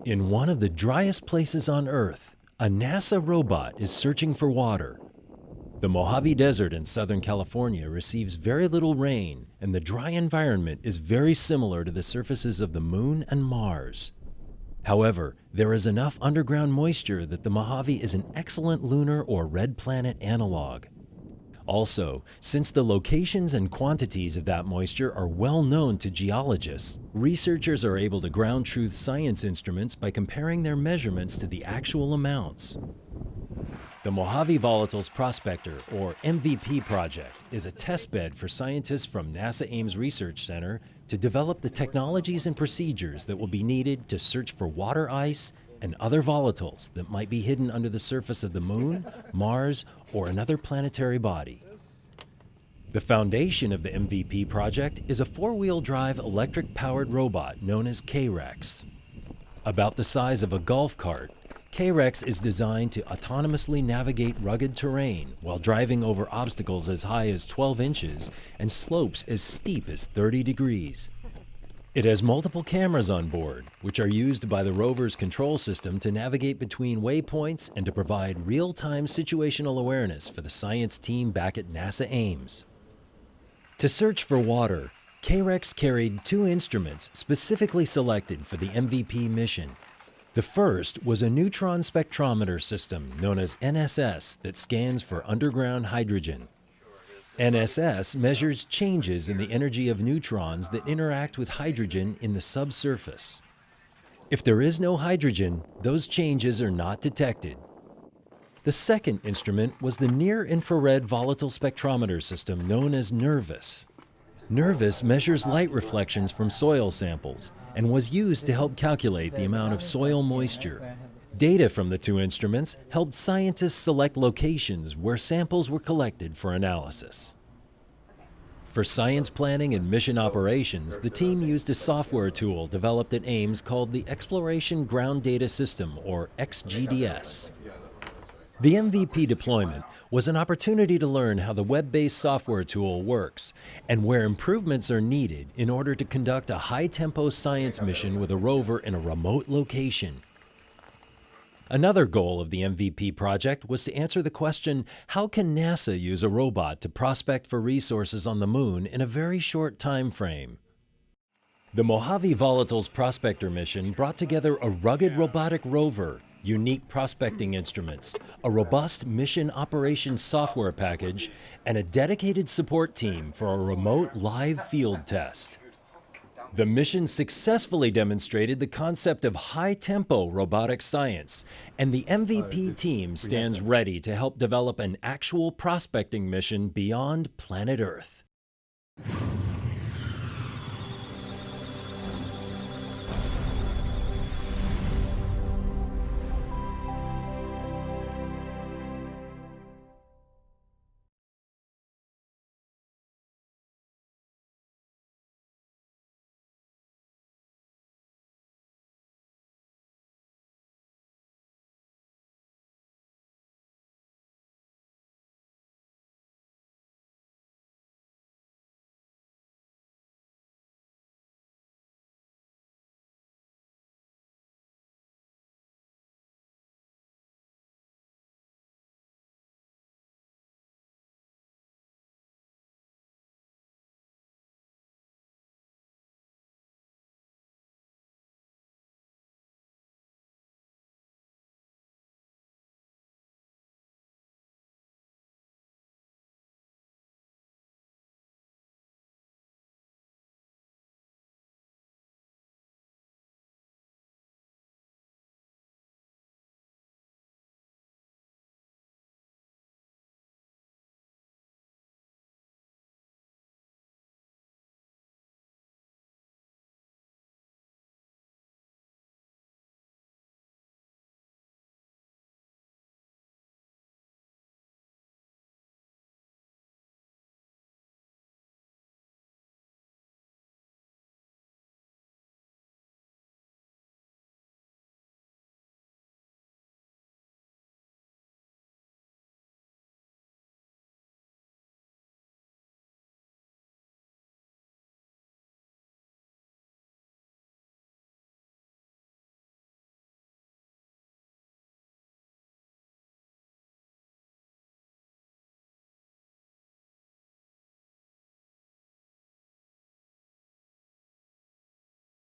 In one of the driest places on Earth, a NASA robot is searching for water. The Mojave Desert in Southern California receives very little rain, and the dry environment is very similar to the surfaces of the Moon and Mars. However, there is enough underground moisture that the Mojave is an excellent lunar or red planet analog. Also, since the locations and quantities of that moisture are well known to geologists, researchers are able to ground truth science instruments by comparing their measurements to the actual amounts. The Mojave Volatiles Prospector, or MVP project, is a testbed for scientists from NASA Ames Research Center to develop the technologies and procedures that will be needed to search for water ice and other volatiles that might be hidden under the surface of the Moon, Mars, or another planetary body. The foundation of the MVP project is a four-wheel drive electric-powered robot known as K-Rex. About the size of a golf cart, K-Rex is designed to autonomously navigate rugged terrain while driving over obstacles as high as 12 inches and slopes as steep as 30 degrees. It has multiple cameras on board, which are used by the rover's control system to navigate between waypoints and to provide real-time situational awareness for the science team back at NASA Ames. To search for water, K-Rex carried two instruments specifically selected for the MVP mission. The first was a neutron spectrometer system known as NSS that scans for underground hydrogen. NSS measures changes in the energy of neutrons that interact with hydrogen in the subsurface. If there is no hydrogen, those changes are not detected. The second instrument was the near-infrared volatile spectrometer system known as NIRVIS. NIRVIS measures light reflections from soil samples and was used to help calculate the amount of soil moisture. Data from the two instruments helped scientists select locations where samples were collected for analysis. For science planning and mission operations, the team used a software tool developed at Ames called the Exploration Ground Data System, or XGDS. The MVP deployment was an opportunity to learn how the web-based software tool works and where improvements are needed in order to conduct a high-tempo science mission with a rover in a remote location. Another goal of the MVP project was to answer the question, how can NASA use a robot to prospect for resources on the Moon in a very short time frame? The Mojave Volatiles Prospector mission brought together a rugged robotic rover, unique prospecting instruments, a robust mission operations software package, and a dedicated support team for a remote live field test. The mission successfully demonstrated the concept of high-tempo robotic science, and the MVP team stands ready to help develop an actual prospecting mission beyond planet Earth.